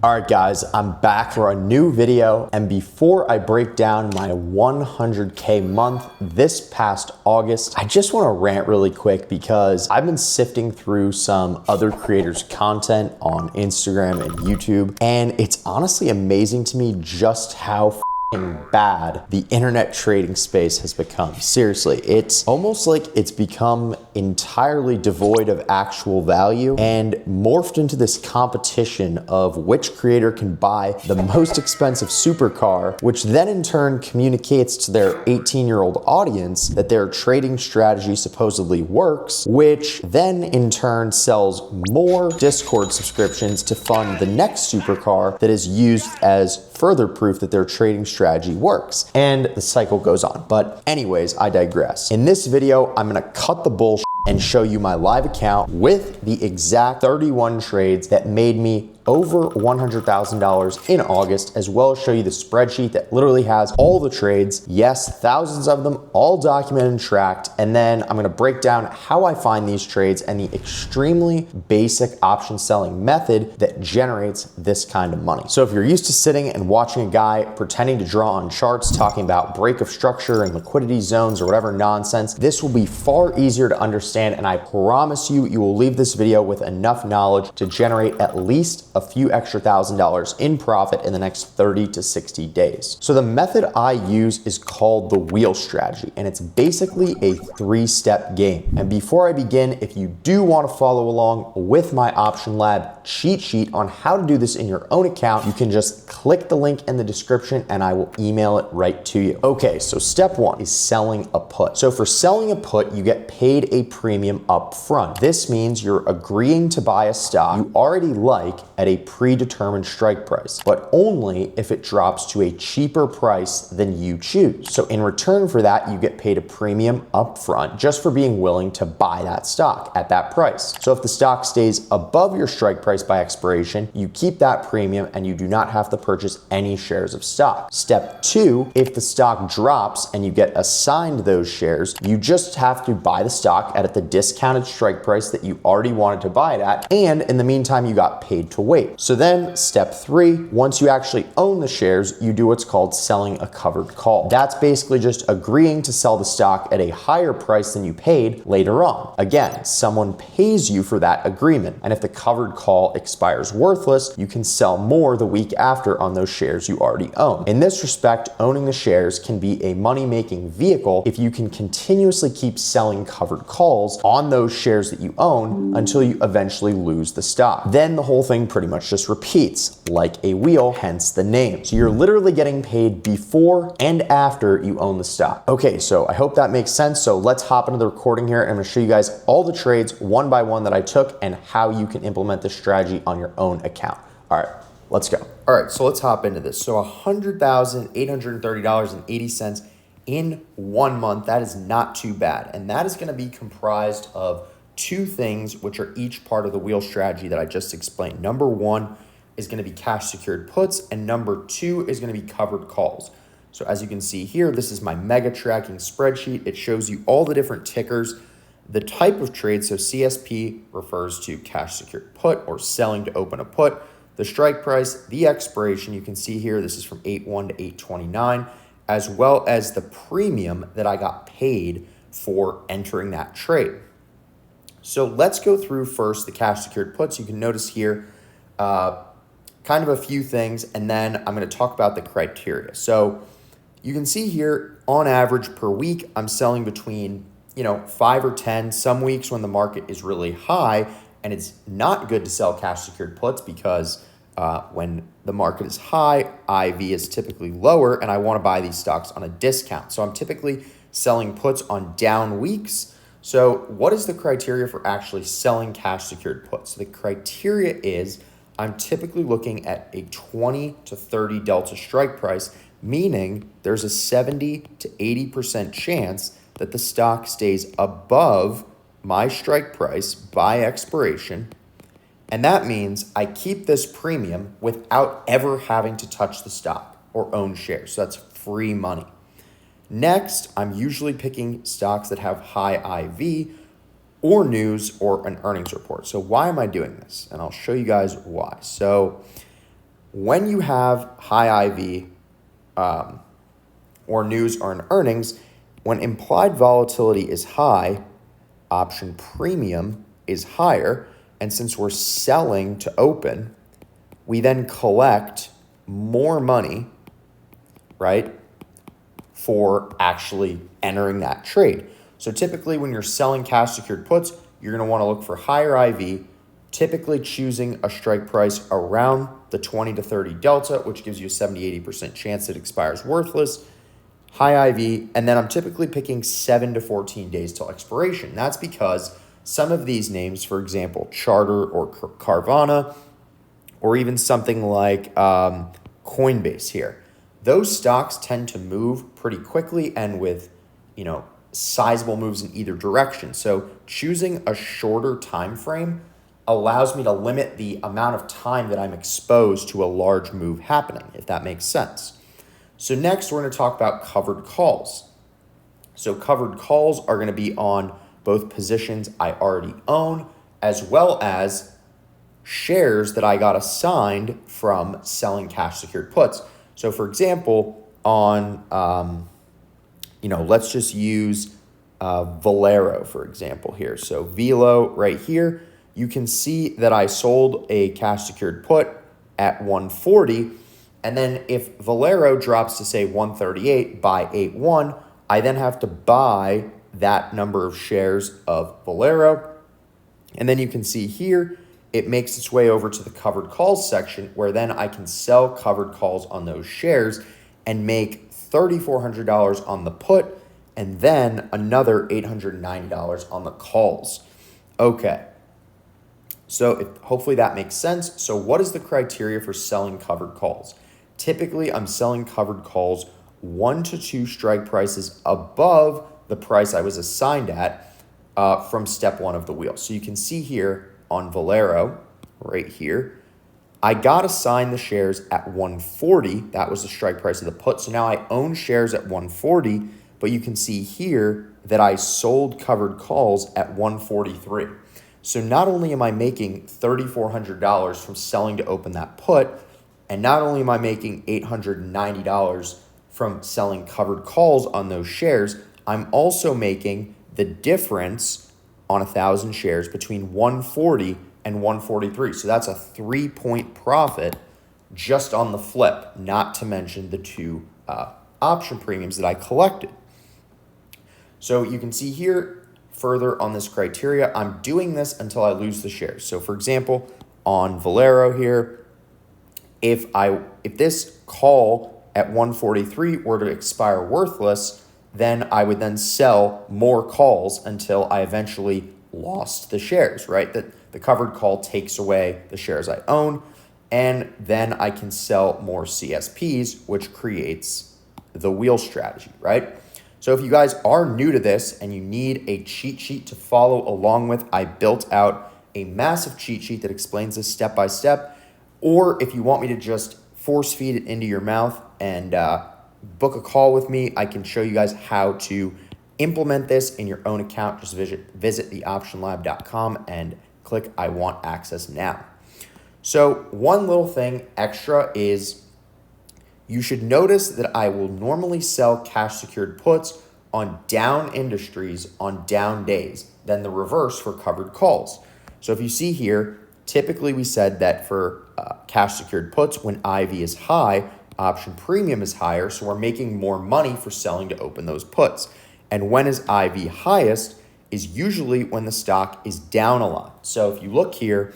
All right, guys, I'm back for a new video. And before I break down my 100K month this past August, I just want to rant really quick because I've been sifting through some other creators' content on Instagram and YouTube, and it's honestly amazing to me just how bad the internet trading space has become. Seriously, it's almost like it's become entirely devoid of actual value and morphed into this competition of which creator can buy the most expensive supercar, which then in turn communicates to their 18-year-old audience that their trading strategy supposedly works, which then in turn sells more Discord subscriptions to fund the next supercar that is used as further proof that their trading strategy works. And the cycle goes on. But anyways, I digress. In this video, I'm gonna cut the bullshit and show you my live account with the exact 31 trades that made me over $100,000 in August, as well as show you the spreadsheet that literally has all the trades. Yes, thousands of them, all documented and tracked. And then I'm gonna break down how I find these trades and the extremely basic option selling method that generates this kind of money. So if you're used to sitting and watching a guy pretending to draw on charts, talking about break of structure and liquidity zones or whatever nonsense, this will be far easier to understand. And I promise you, you will leave this video with enough knowledge to generate at least a few extra $1,000s in profit in the next 30 to 60 days. So the method I use is called the wheel strategy, and it's basically a 3-step game. And before I begin, if you do want to follow along with my Option Lab cheat sheet on how to do this in your own account, you can just click the link in the description and I will email it right to you. Okay, so step 1 is selling a put. So for selling a put, you get paid a premium up front. This means you're agreeing to buy a stock you already like at a predetermined strike price, but only if it drops to a cheaper price than you choose. So in return for that, you get paid a premium up front just for being willing to buy that stock at that price. So if the stock stays above your strike price by expiration, you keep that premium and you do not have to purchase any shares of stock. Step 2, if the stock drops and you get assigned those shares, you just have to buy the stock at the discounted strike price that you already wanted to buy it at, and in the meantime, you got paid to wait. So then step 3, once you actually own the shares, you do what's called selling a covered call. That's basically just agreeing to sell the stock at a higher price than you paid later on. Again, someone pays you for that agreement. And if the covered call expires worthless, you can sell more the week after on those shares you already own. In this respect, owning the shares can be a money-making vehicle if you can continuously keep selling covered calls on those shares that you own until you eventually lose the stock. Then the whole thing pretty much just repeats like a wheel, hence the name. So you're literally getting paid before and after you own the stock. Okay, so I hope that makes sense. So let's hop into the recording here. I'm gonna show you guys all the trades one by one that I took and how you can implement this strategy on your own account. All right, let's go. All right, so let's hop into this. So $100,830.80 in 1 month, that is not too bad. And that is gonna be comprised of 2 things, which are each part of the wheel strategy that I just explained. Number 1 is going to be cash secured puts, and number 2 is going to be covered calls. So as you can see here, this is my mega tracking spreadsheet. It shows you all the different tickers, the type of trade. So CSP refers to cash secured put or selling to open a put, the strike price, the expiration. You can see here, this is from 8/1 to 8/29, as well as the premium that I got paid for entering that trade. So let's go through first the cash secured puts. You can notice here kind of a few things, and then I'm going to talk about the criteria. So you can see here on average per week, I'm selling between 5 or 10. Some weeks when the market is really high, and it's not good to sell cash secured puts because when the market is high, IV is typically lower, and I want to buy these stocks on a discount. So I'm typically selling puts on down weeks. So what is the criteria for actually selling cash secured puts? So the criteria is I'm typically looking at a 20 to 30 delta strike price, meaning there's a 70 to 80% chance that the stock stays above my strike price by expiration. And that means I keep this premium without ever having to touch the stock or own shares. So that's free money. Next, I'm usually picking stocks that have high IV or news or an earnings report. So why am I doing this? And I'll show you guys why. So when you have high IV or news or earnings, when implied volatility is high, option premium is higher. And since we're selling to open, we then collect more money, right, for actually entering that trade. So typically when you're selling cash secured puts, you're going to want to look for higher IV, typically choosing a strike price around the 20 to 30 delta, which gives you a 70-80% chance it expires worthless, high IV, and then I'm typically picking 7 to 14 days till expiration. That's because some of these names, for example, Charter or Carvana, or even something like Coinbase here, those stocks tend to move pretty quickly and with, sizable moves in either direction. So choosing a shorter time frame allows me to limit the amount of time that I'm exposed to a large move happening, if that makes sense. So next, we're going to talk about covered calls. So covered calls are going to be on both positions I already own, as well as shares that I got assigned from selling cash secured puts. So for example, on, let's just use Valero, for example, here. So Velo right here, you can see that I sold a cash secured put at 140. And then if Valero drops to say 138 by 8-1, I then have to buy that number of shares of Valero. And then you can see here, it makes its way over to the covered calls section, where then I can sell covered calls on those shares and make $3,400 on the put and then another $890 on the calls. Okay. So hopefully that makes sense. So what is the criteria for selling covered calls? Typically, I'm selling covered calls 1 to 2 strike prices above the price I was assigned at from step 1 of the wheel. So you can see here on Valero, right here, I got assigned the shares at 140. That was the strike price of the put. So now I own shares at 140, but you can see here that I sold covered calls at 143. So not only am I making $3,400 from selling to open that put, and not only am I making $890 from selling covered calls on those shares, I'm also making the difference on 1,000 shares between 140 and 143. So that's a 3-point profit just on the flip, not to mention the 2 option premiums that I collected. So you can see here further on this criteria, I'm doing this until I lose the shares. So for example, on Valero here, if this call at 143 were to expire worthless, then I would then sell more calls until I eventually lost the shares, right? That the covered call takes away the shares I own, and then I can sell more CSPs, which creates the wheel strategy, right? So if you guys are new to this and you need a cheat sheet to follow along with, I built out a massive cheat sheet that explains this step by step. Or if you want me to just force feed it into your mouth and book a call with me, I can show you guys how to implement this in your own account. Just visit theoptionlab.com and click I want access now. So one little thing extra is you should notice that I will normally sell cash secured puts on down industries on down days, then the reverse for covered calls. So if you see here, typically we said that for cash secured puts, when IV is high, option premium is higher, so we're making more money for selling to open those puts. And when is IV highest is usually when the stock is down a lot. So if you look here,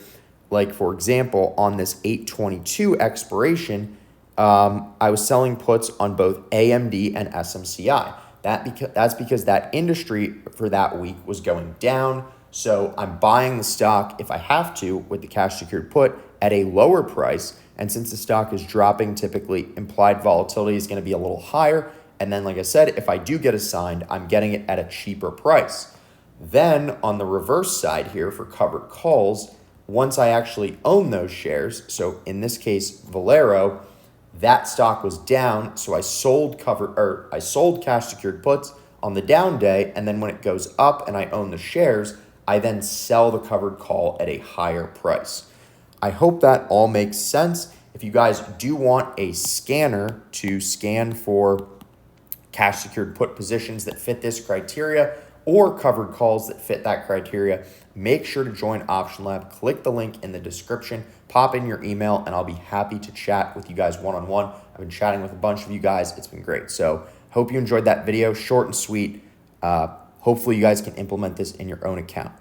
like for example, on this 8/22 expiration, I was selling puts on both AMD and SMCI. That's because that industry for that week was going down. So I'm buying the stock, if I have to, with the cash secured put at a lower price. And since the stock is dropping, typically implied volatility is going to be a little higher. And then, like I said, if I do get assigned, I'm getting it at a cheaper price. Then on the reverse side here for covered calls, once I actually own those shares, so in this case, Valero, that stock was down. So I sold cash secured puts on the down day. And then when it goes up and I own the shares, I then sell the covered call at a higher price. I hope that all makes sense. If you guys do want a scanner to scan for cash secured put positions that fit this criteria or covered calls that fit that criteria, make sure to join Option Lab. Click the link in the description, pop in your email, and I'll be happy to chat with you guys one-on-one. I've been chatting with a bunch of you guys. It's been great. So hope you enjoyed that video, short and sweet. Hopefully you guys can implement this in your own account.